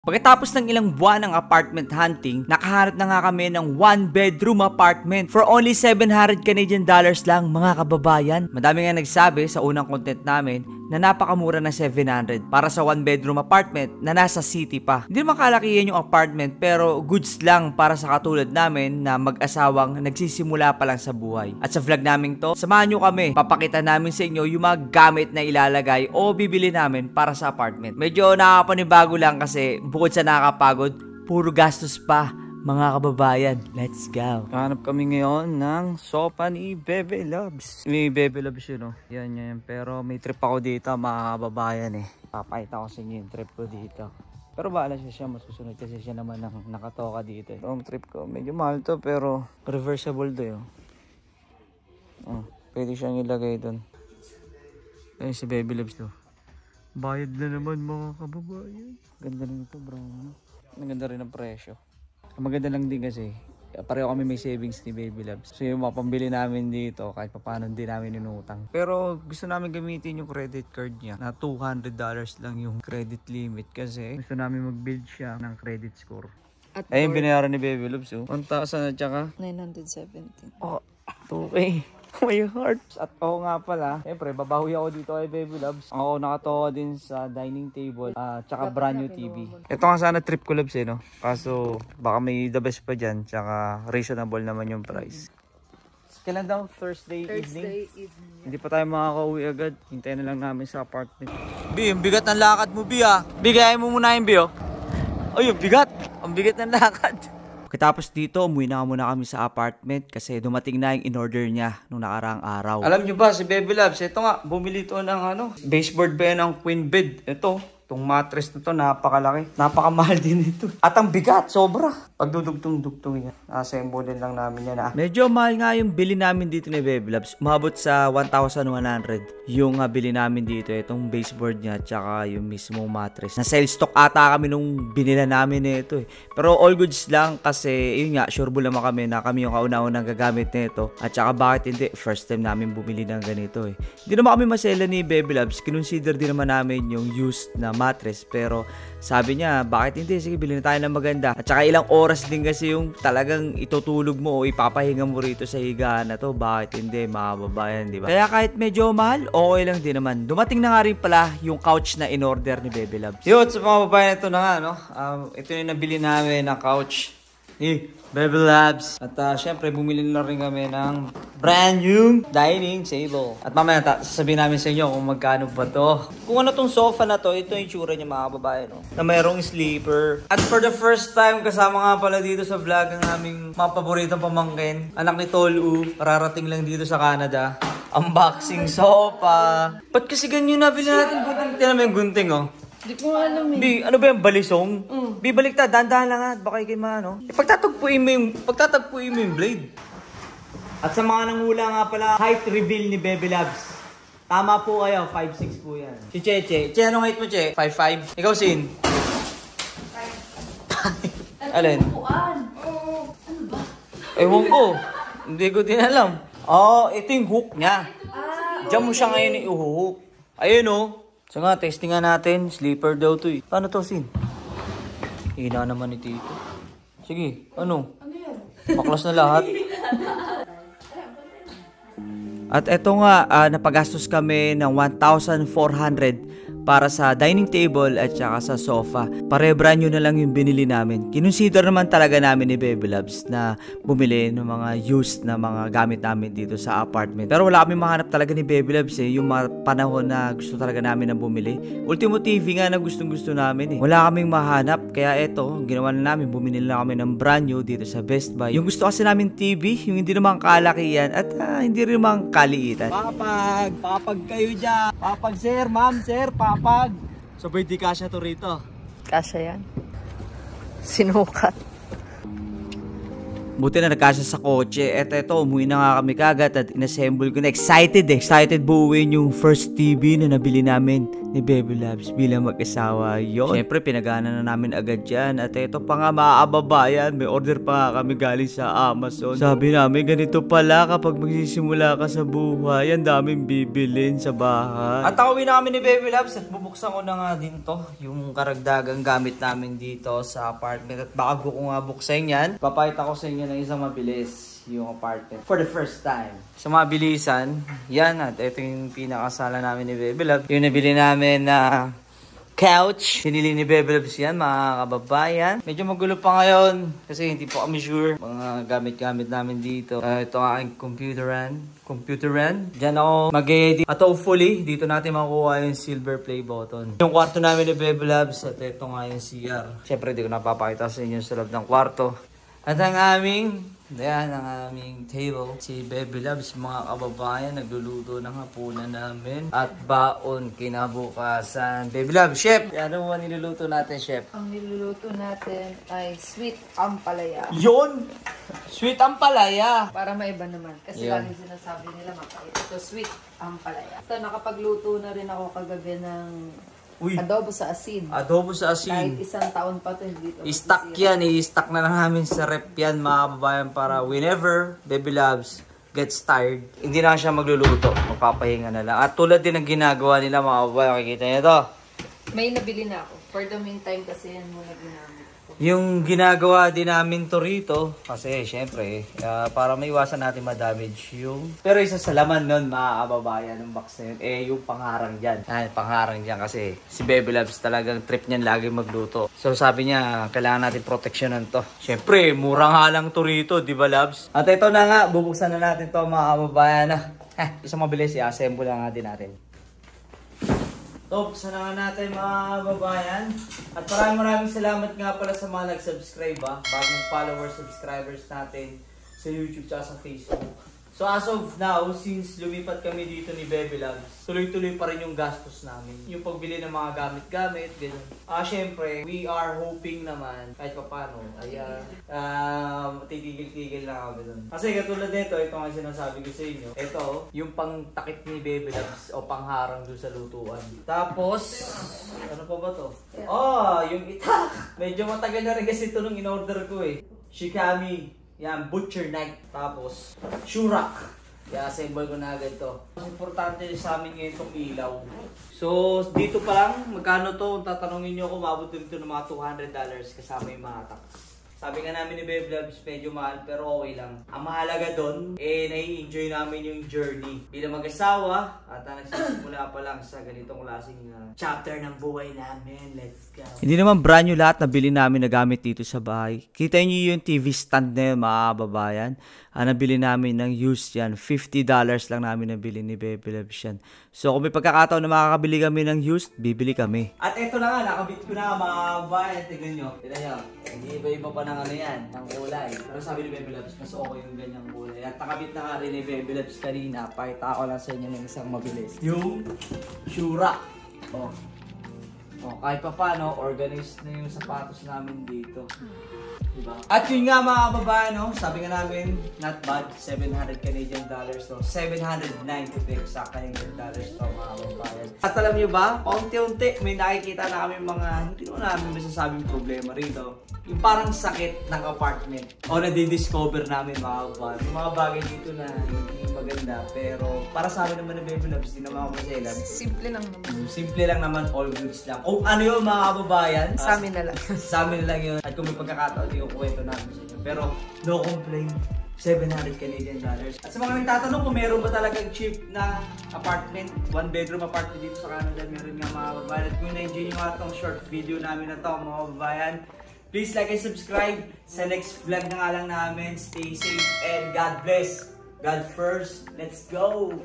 Pagkatapos ng ilang buwan ng apartment hunting, nakahanap na nga kami ng 1-bedroom apartment for only 700 Canadian dollars lang, mga kababayan. Madami nga nagsabi sa unang content namin na napakamura na 700 para sa 1-bedroom apartment na nasa city pa. Hindi naman kalakihan yung apartment pero goods lang para sa katulad namin na mag-asawang nagsisimula pa lang sa buhay. At sa vlog namin to, samahan nyo kami. Papakita namin sa inyo yung mga gamit na ilalagay o bibili namin para sa apartment. Medyo nakakapanibago lang kasi bukod sa nakakapagod, puro gastos pa, mga kababayan. Let's go. Hanap kami ngayon ng sofa ni Bebe Loves. May Bebe Loves yun, no? Yan. Pero may trip ako dito, mga kababayan eh. Papakita ko sa inyo yung trip ko dito. Pero bahala siya, masusunod kasi siya naman nakatoka dito eh. Ang trip ko, medyo mahal to pero reversible to yun. Pwede siyang ilagay doon. Ayun si Bebe Loves to. Bayad na naman, mga kababayan. Ganda rin ito, bro. Maganda rin ang presyo. Ang maganda lang din kasi, pareho kami may savings ni Baby Loves. So yung mapambili namin dito, kahit paano din namin inutang. Pero gusto namin gamitin yung credit card niya na $200 lang yung credit limit kasi gusto namin mag-build siya ng credit score. Ayun, binayaran ni Baby Loves. 1,000 at saka 917. Oh, okay. My heart. At oo nga pala, siyempre babawi ako dito kay Baby Loves. Ako nakatoka din sa dining table tsaka brand new TV. Ito nga sana trip ko, Loves, no? Kaso baka may the best pa dyan tsaka reasonable naman yung price. Kailan daw? Thursday evening? Hindi pa tayo makakauwi agad. Hintayin na lang namin sa apartment. B, ang bigat ng lakad mo, B, ah. Bigayin mo muna yung B, oh. Ay, ang bigat. Ang bigat ng lakad. Pagkatapos dito, umuwi na muna kami sa apartment kasi dumating na yung in-order niya nung nakaraang araw. Alam nyo ba, si Bebe Loves, ito nga, bumili ito ng baseboard ba yan ng queen bed. Ito, itong mattress na to, napakalaki. Napakamahal din ito. At ang bigat, sobra. Pagdudugtong-dugtong yan. Assemble din lang namin yan. Medyo mahal nga yung bili namin dito ni Bebe Loves. Umabot sa 1,100 yung bili namin dito. Itong baseboard niya, tsaka yung mismong mattress. Na sale stock ata kami nung binila namin ito eh. Pero all goods lang kasi, yun nga, sureball naman kami na kami yung kauna-unang gagamit nito. At tsaka bakit hindi, first time namin bumili ng ganito eh. Hindi naman kami masela ni Bebe Loves. Kinonsider din naman namin yung used na mattress. Pero sabi niya, bakit hindi? Sige, bilhin na tayo ng maganda. At saka ilang oras din kasi yung talagang itutulog mo o ipapahinga mo rito sa higaan na to. Bakit hindi, mga babayan, di ba? Kaya kahit medyo mahal, okay lang din naman. Dumating na nga rin pala yung couch na in-order ni Bebe Loves. Yun, sa mga babayan, ito na nga, no? Ito yung nabili namin na couch ni Bebe Loves. At syempre, bumili na rin kami ng brand new dining table. At mamaya sasabihin namin sa inyo kung magkano ba to. Kung ano tong sofa na to, ito yung tsura niya, mga babae, no? Na mayroong sleeper. At for the first time, kasama nga pala dito sa vlog ang aming mga paboritong pamangkin. Anak ni Tolu, rarating lang dito sa Canada. Unboxing sofa. Ba't kasi ganyan nabili natin gunting? Tinan mo yung gunting, oh. Hindi ko alam eh. B, ano ba yung balisong? B, baliktad, dahan-dahan lang ha. Baka ikay maano. Pagtatagpuin mo yung blade. At sa mga nanghula nga pala, height reveal ni Bebe Loves. Tama po kayo, 5'6" po yan. Si Cheche. Che, anong height mo, Che? 5'5"? Ikaw, Sin? 5'5". Alin? Oo. Ano ba? Ewan ko. Hindi ko din alam. Ito yung hook niya. Diyan mo siya ngayon i-hook. Ayun, oh. So nga, testing nga natin. Sleeper daw to eh. Paano to, Sin? Hina naman ni Tito. Sige, ano? Ano yan? Maklas na lahat. At eto nga, napagastos kami ng 1,400 para sa dining table at saka sa sofa. Pare-brand new na lang yung binili namin. Kinonsider naman talaga namin ni Bebe Loves na bumili ng mga used na mga gamit namin dito sa apartment. Pero wala kami mahanap talaga ni Bebe Loves eh. Yung mga panahon na gusto talaga namin na bumili. Ultimo TV nga na gustong-gusto namin eh. Wala kaming mahanap. Kaya eto, ginawa na namin. Bumili na kami ng brand new dito sa Best Buy. Yung gusto kasi namin TV, yung hindi naman kalakihan at hindi rin naman kaliitan. Papag kayo dyan. Papag sir, ma'am, sir, papag. Sabay di kasya to rito. Kasya yan. Sinukat. Buti na nagkasya sa kotse. Eto, umuwi na nga kami kagad at inassemble ko na. Excited buuin yung first TV na nabili namin ni Baby Labs bilang mag-asawa. Yun. Siyempre, pinagana na namin agad yan. At ito pa nga maababayan, may order pa nga kami galing sa Amazon. Sabi namin, ganito pala kapag magsisimula ka sa buhay, ang daming bibilin sa bahay. At nakauwi na kami ni Baby Labs at bubuksan ko na nga din to, yung karagdagang gamit namin dito sa apartment. At bago ko nga buksan yan, papakita ko sa inyo ng isang mabilis yung apartment for the first time. Sa mga bilisan, yan at ito yung pinakasala namin ni Baby Love. Yung nabili namin na couch. Pinili ni Baby Loves yan, mga kababayan. Medyo magulo pa ngayon kasi hindi po kami sure mga gamit-gamit namin dito. Ito ang aking computeran. Diyan ako mag-edit. At hopefully, dito natin makuha yung silver play button. Yung kwarto namin ni Baby Loves at ito nga yung CR. Siyempre, di ko napapakita sa inyo sa loob ng kwarto. At ang aming table. Si Baby Loves, mga kababayan, nagluluto ng hapunan namin. At baon kinabukasan. Baby Loves, Chef! Ano mo niluluto natin, Chef? Ang niluluto natin ay sweet ampalaya. Yun! Sweet ampalaya! Para maiba naman. Kasi lagi sinasabi nila mapait. Ito, sweet ampalaya. Ito, nakapagluto na rin ako kagabi ng adobo sa asin. Adobo sa asin. Kahit isang taon pa ito, hindi ito. I-stock yan. I-stock na lang namin sa rep yan, mga kababayan, para whenever Baby Loves gets tired, hindi na siya magluluto. Magpapahinga na lang. At tulad din ng ginagawa nila, mga kababayan, makikita niyo ito. May nabili na ako. For the meantime, kasi yan muna ginamit. Yung ginagawa din namin to rito, kasi syempre, para maiwasan natin ma-damage yung... Pero isa sa laman nun, mga kababayan, ng box na yun, yung pangharang dyan. Pangharang dyan kasi si Baby Loves talagang trip niyan lagi magluto. So sabi niya, kailangan natin proteksyonan to. Syempre, murang halang to rito, di ba Loves? At ito na nga, bubuksan na natin to, mga kababayan. Isang mabilis, i-assemble na natin natin. Buksan na nga natin, mga kababayan. At maraming salamat nga pala sa mga nag-subscribe, bagong followers, subscribers natin sa YouTube at sa Facebook. So as of now, since lumipat kami dito ni Baby Loves, tuloy-tuloy pa rin yung gastos namin. Yung pagbili ng mga gamit-gamit, gano'n. Syempre, we are hoping naman, kahit pa paano, titigil-tigil na kami dun. Kasi katulad nito, ito nga sinasabi ko sa inyo. Ito, yung pang-takip ni Baby Loves o pangharang dun sa lutuan. Tapos, ano pa ba to? Yung itak! Medyo matagal na rin kasi ito nung in-order ko Shikami. Yan, butcher knife. Tapos, shurak. I-assemble ko na agad to. Mas importante sa amin ngayon itong ilaw. So, dito pa lang, magkano to? Kung tatanungin nyo ako, mabot dito ng mga $200 kasama yung mga tax. Sabi nga namin ni Baby Loves, medyo mahal pero okay lang. Ang mahalaga doon, nai-enjoy namin yung journey bilang mag-asawa at nagsisimula pa lang sa ganitong klaseng chapter ng buhay namin. Let's go! Hindi naman brand new lahat na bili namin na gamit dito sa bahay. Kita niyo yung TV stand na yun, mga kababayan. Nabili namin ng used yan. $50 lang namin nabili ni Baby Loves yan. So kung may pagkakataon na makakabili kami ng used, bibili kami. At eto na nga, nakabit ko na, mga kababayan. Tignan nyo. Hindi iba-iba pa ng ano yan, ng kulay. Pero sabi ni Baby Loves, mas okay yung ganyang kulay. At nakabit na nga rin ni Baby Loves kanina. Pakita ko lang sa inyo ng isang mabilis. Yung Shura. Kahit pa paano, organized na yung sapatos namin dito. Diba? At yun nga, mga kababayan, sabi nga namin, not bad, $700 Canadian to. 790 exact Canadian dollars to, mga kababayan. At alam nyo ba, paunti-unti may nakikita na kami mga, hindi naman namin masasabing problema rito. Yung parang sakit ng apartment. O nadidiscover namin, mga kababayan. Yung mga bagay dito na hindi maganda, pero para sa amin naman na Baby Loves, hindi naman ako masailan. Simple lang naman. Simple lang naman, all goods lang. Kung ano yun, mga kababayan, sa amin na lang. Sa amin na lang yun. At kung may pagkakataon, yung kwento namin sa inyo. Pero no complaint, $700 Canadian. At sa mga nagtatanong kung meron ba talagang cheap na apartment, 1-bedroom apartment dito sa Canada, meron nga, mga kababayan. At kung na-enjoy nyo nga itong short video namin na to, mga kababayan, please like and subscribe. Sa next vlog na nga lang namin. Stay safe and God bless. God first. Let's go!